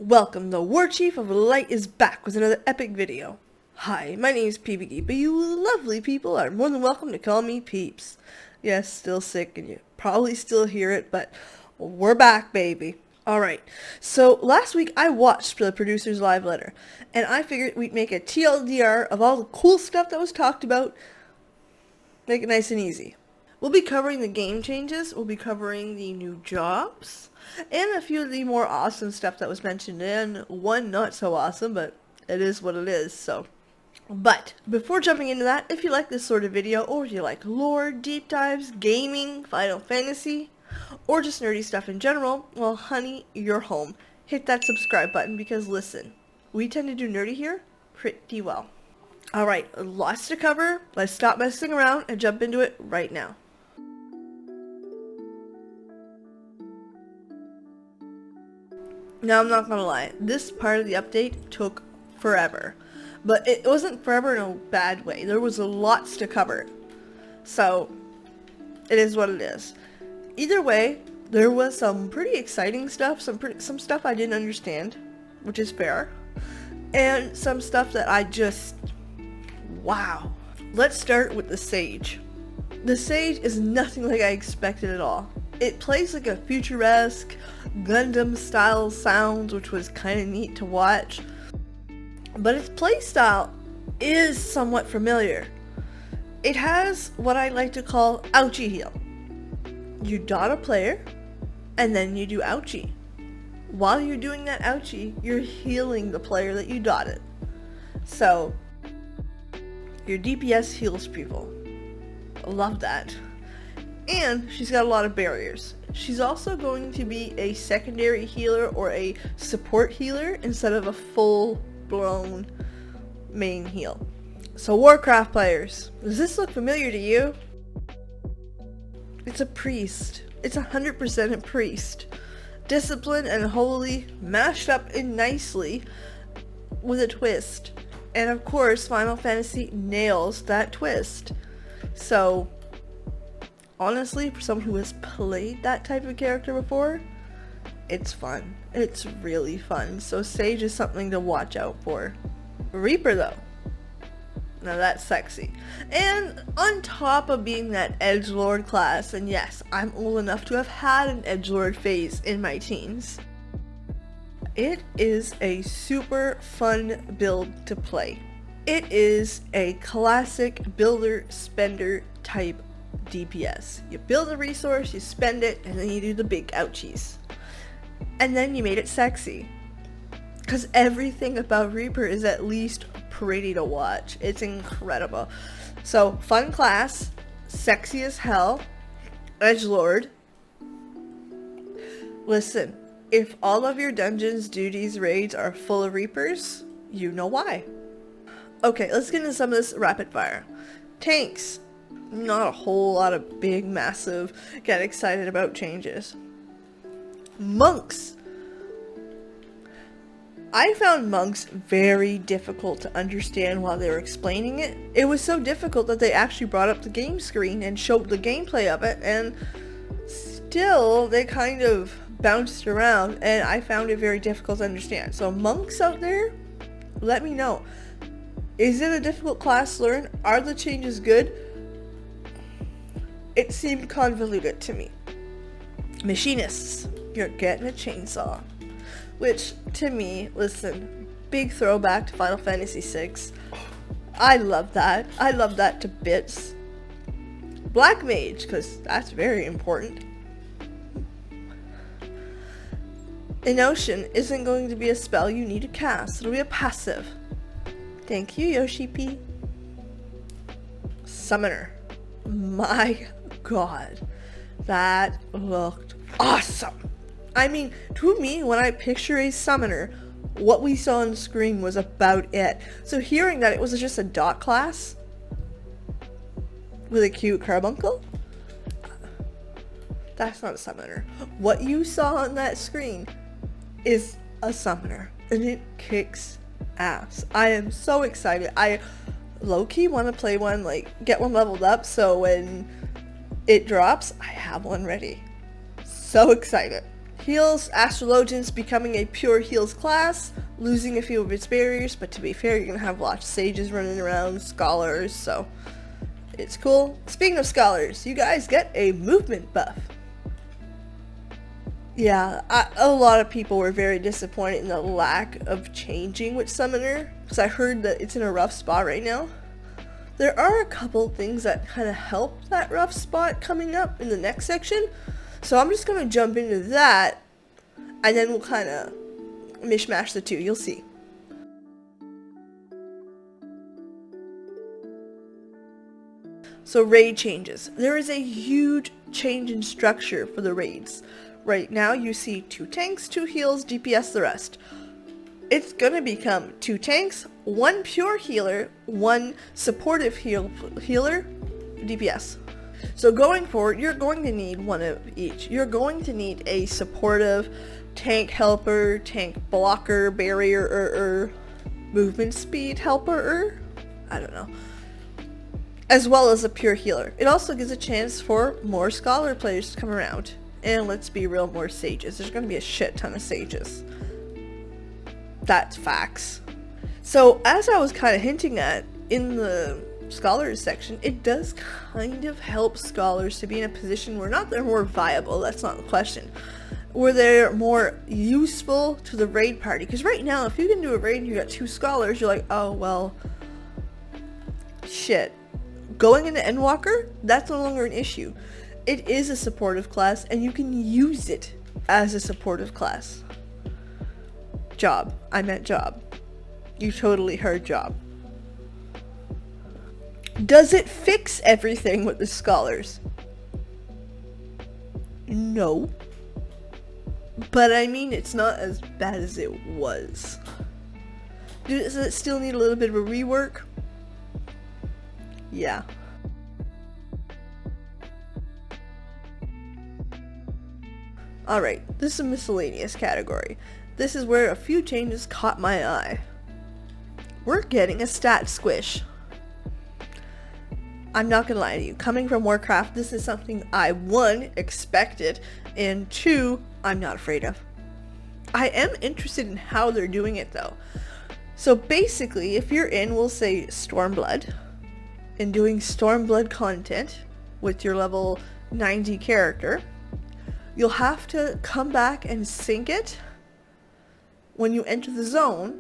Welcome, the War Chief of Light is back with another epic video. Hi, my name is PeepyGeek, but you lovely people are more than welcome to call me Peeps. Yes, still sick and you probably still hear it, but we're back, baby. Alright, so last week I watched the producer's live letter, and I figured we'd make a TLDR of all the cool stuff that was talked about. Make it nice and easy. We'll be covering the game changes, we'll be covering the new jobs, and a few of the more awesome stuff that was mentioned, and one not so awesome, but it is what it is, so. But, before jumping into that, if you like this sort of video, or if you like lore, deep dives, gaming, Final Fantasy, or just nerdy stuff in general, well honey, you're home. Hit that subscribe button because listen, we tend to do nerdy here pretty well. Alright, lots to cover, let's stop messing around and jump into it right now. Now I'm not gonna lie, this part of the update took forever. But it wasn't forever in a bad way. There was lots to cover. So, it is what it is. Either way, there was some pretty exciting stuff, some stuff I didn't understand, which is fair. And some stuff that I just, wow. Let's start with the Sage. The Sage is nothing like I expected at all. It plays like a futuresque, Gundam-style sounds, which was kind of neat to watch. But its playstyle is somewhat familiar. It has what I like to call ouchie heal. You dot a player, and then you do ouchie. While you're doing that ouchie, you're healing the player that you dotted. So, your DPS heals people. I love that. And she's got a lot of barriers. She's also going to be a secondary healer or a support healer instead of a full-blown main heal. So Warcraft players, does this look familiar to you? It's a priest. It's 100% a priest. Disciplined and holy, mashed up in nicely with a twist. And of course, Final Fantasy nails that twist. So, honestly, for someone who has played that type of character before, it's fun. It's really fun. So Sage is something to watch out for. Reaper though, now that's sexy. And on top of being that edgelord class, and yes, I'm old enough to have had an edgelord phase in my teens, it is a super fun build to play. It is a classic builder spender type DPS. You build a resource, you spend it, and then you do the big ouchies. And then you made it sexy. Because everything about Reaper is at least pretty to watch. It's incredible. So, fun class, sexy as hell, edgelord. Listen, if all of your dungeons, duties, raids are full of Reapers, you know why. Okay, let's get into some of this rapid fire. Tanks. Not a whole lot of big, massive, get excited about changes. Monks. I found monks very difficult to understand while they were explaining it. It was so difficult that they actually brought up the game screen and showed the gameplay of it, and still they kind of bounced around, and I found it very difficult to understand. So monks out there, let me know. Is it a difficult class to learn? Are the changes good? It seemed convoluted to me. Machinists, you're getting a chainsaw. Which, to me, listen, big throwback to Final Fantasy VI. I love that. I love that to bits. Black Mage, because that's very important. Enotion isn't going to be a spell you need to cast. It'll be a passive. Thank you, Yoshi P. Summoner. My god, that looked awesome. I mean, to me, when I picture a summoner, what we saw on the screen was about it. So hearing that it was just a dot class with a cute carbuncle, that's not a summoner. What you saw on that screen is a summoner, and it kicks ass. I am so excited. I low-key want to play one, like get one leveled up, so when it drops, I have one ready. So excited. Heals, Astrologians becoming a pure heals class, losing a few of its barriers, but to be fair, you're gonna have lots of sages running around, scholars, so it's cool. Speaking of scholars, you guys get a movement buff. Yeah, a lot of people were very disappointed in the lack of changing with Summoner, because I heard that it's in a rough spot right now. There are a couple things that kind of help that rough spot coming up in the next section, so I'm just going to jump into that, and then we'll kind of mishmash the two, you'll see. So raid changes. There is a huge change in structure for the raids. Right now you see 2 tanks, 2 heals, DPS the rest. It's gonna become 2 tanks, 1 pure healer, 1 supportive healer, DPS. So going forward, you're going to need one of each. You're going to need a supportive tank helper, tank blocker, barrier, movement speed helper, I don't know. As well as a pure healer. It also gives a chance for more scholar players to come around. And let's be real, more sages. There's going to be a shit ton of sages. That's facts. So as I was kind of hinting at in the scholars section, it does kind of help scholars to be in a position where not they're more viable, that's not the question, where they're more useful to the raid party. Because right now, if you can do a raid and you got 2 scholars, you're like, oh well, shit. Going into Endwalker, that's no longer an issue. It is a supportive class, and you can use it as a supportive class. Job. I meant job. You totally heard job. Does it fix everything with the scholars? No. But I mean, it's not as bad as it was. Does it still need a little bit of a rework? Yeah. Alright, this is a miscellaneous category. This is where a few changes caught my eye. We're getting a stat squish. I'm not gonna lie to you, coming from Warcraft, this is something I 1, expected, and 2, I'm not afraid of. I am interested in how they're doing it though. So basically, if you're in, we'll say Stormblood, and doing Stormblood content with your level 90 character, you'll have to come back and sync it when you enter the zone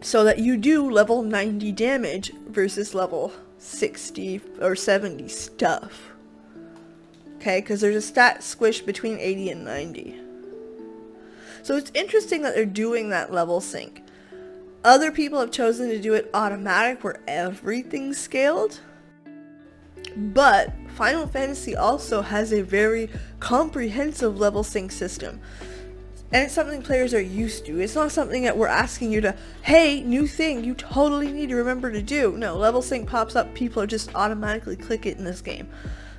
so that you do level 90 damage versus level 60 or 70 stuff. Okay, because there's a stat squish between 80 and 90. So it's interesting that they're doing that level sync. Other people have chosen to do it automatic where everything's scaled. But Final Fantasy also has a very comprehensive level sync system. And it's something players are used to. It's not something that we're asking you to, hey, new thing, you totally need to remember to do. No, level sync pops up, people are just automatically click it in this game.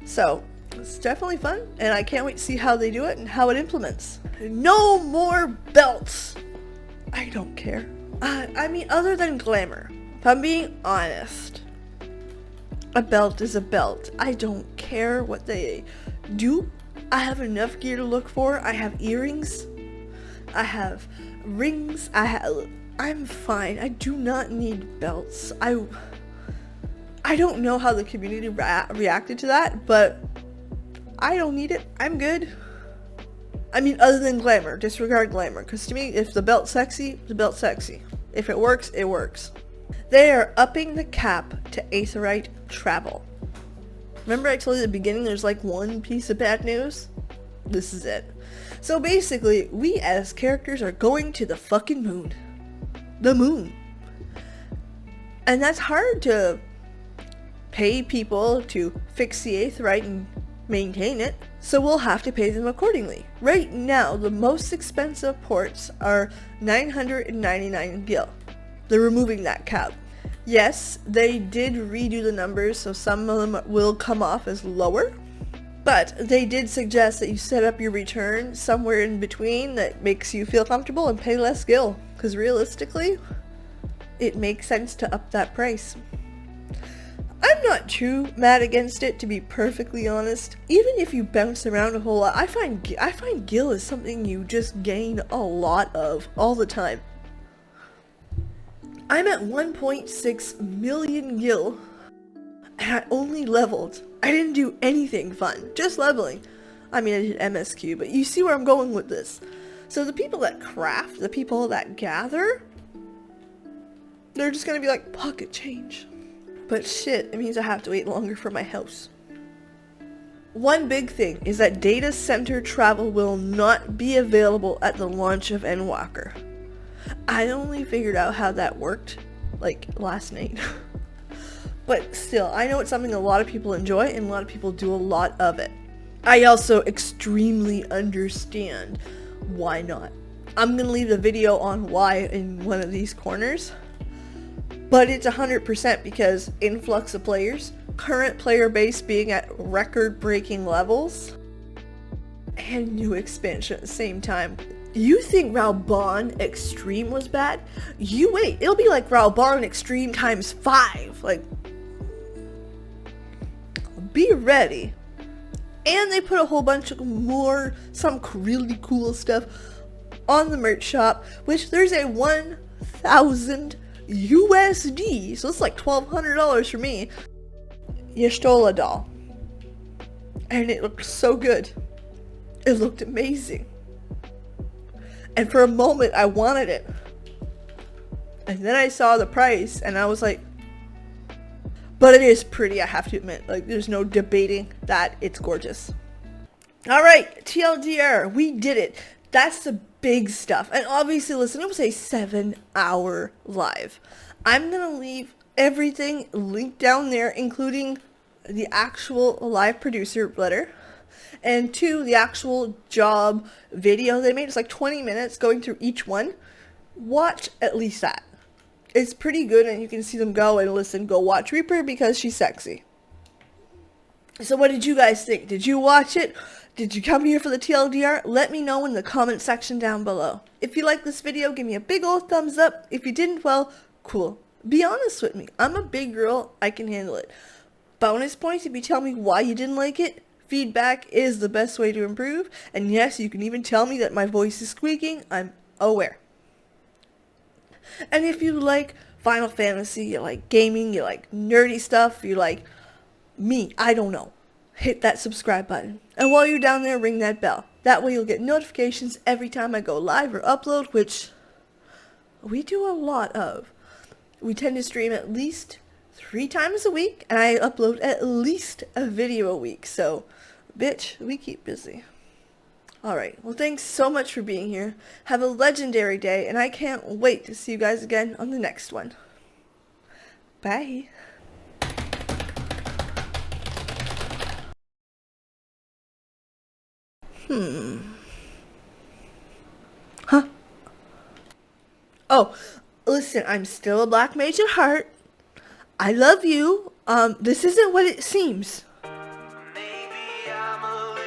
So, it's definitely fun, and I can't wait to see how they do it and how it implements. No more belts! I don't care. I mean, other than glamour, if I'm being honest, a belt is a belt. I don't care what they do. I have enough gear to look for. I have earrings. I have rings. I'm fine. I do not need belts. I don't know how the community reacted to that, but I don't need it. I'm good. I mean, other than glamour. Disregard glamour. Because to me, if the belt's sexy, the belt's sexy. If it works, it works. They are upping the cap to Aetheryte travel. Remember I told you at the beginning there's like one piece of bad news? This is it. So basically, we as characters are going to the fucking moon. The moon. And that's hard to pay people to fix the Aetheryte and maintain it, so we'll have to pay them accordingly. Right now, the most expensive ports are 999 gil. They're removing that cap. Yes, they did redo the numbers, so some of them will come off as lower, but they did suggest that you set up your return somewhere in between that makes you feel comfortable and pay less gil, because realistically, it makes sense to up that price. I'm not too mad against it, to be perfectly honest. Even if you bounce around a whole lot, I find gil is something you just gain a lot of all the time. I'm at 1.6 million gil, and I only leveled. I didn't do anything fun, just leveling. I mean, I did MSQ, but you see where I'm going with this. So the people that craft, the people that gather, they're just gonna be like, pocket change. But shit, it means I have to wait longer for my house. One big thing is that data center travel will not be available at the launch of Endwalker. I only figured out how that worked, like, last night. But still, I know it's something a lot of people enjoy and a lot of people do a lot of it. I also extremely understand why not. I'm gonna leave the video on why in one of these corners. But it's 100% because influx of players, current player base being at record-breaking levels, and new expansion at the same time. You think Raubahn Extreme was bad? You wait, it'll be like Raubahn Extreme times 5. Like, be ready. And they put a whole bunch of some really cool stuff on the merch shop, which there's a 1,000 USD, so it's like $1,200 for me, Y'shtola doll. And it looked so good. It looked amazing. And for a moment I wanted it. And then I saw the price and I was like, but it is pretty, I have to admit. Like, there's no debating that it's gorgeous. Alright, TLDR, we did it. That's the big stuff. And obviously, listen, it was a 7-hour live. I'm gonna leave everything linked down there, including the actual live producer letter, and 2, the actual job video they made. It's like 20 minutes going through each one. Watch at least that. It's pretty good, and you can see them go and listen. Go watch Reaper because she's sexy. So what did you guys think? Did you watch it? Did you come here for the TLDR? Let me know in the comment section down below. If you like this video, give me a big old thumbs up. If you didn't, well, cool. Be honest with me. I'm a big girl. I can handle it. Bonus points if you tell me why you didn't like it. Feedback is the best way to improve. And yes, you can even tell me that my voice is squeaking. I'm aware. And if you like Final Fantasy, you like gaming, you like nerdy stuff, you like me, I don't know, hit that subscribe button. And while you're down there, ring that bell. That way you'll get notifications every time I go live or upload, which we do a lot of. We tend to stream at least 3 times a week, and I upload at least a video a week. So, bitch, we keep busy. Alright, well, thanks so much for being here. Have a legendary day, and I can't wait to see you guys again on the next one. Bye. Huh? Oh, listen, I'm still a black mage at heart. I love you. This isn't what it seems. Maybe I'm a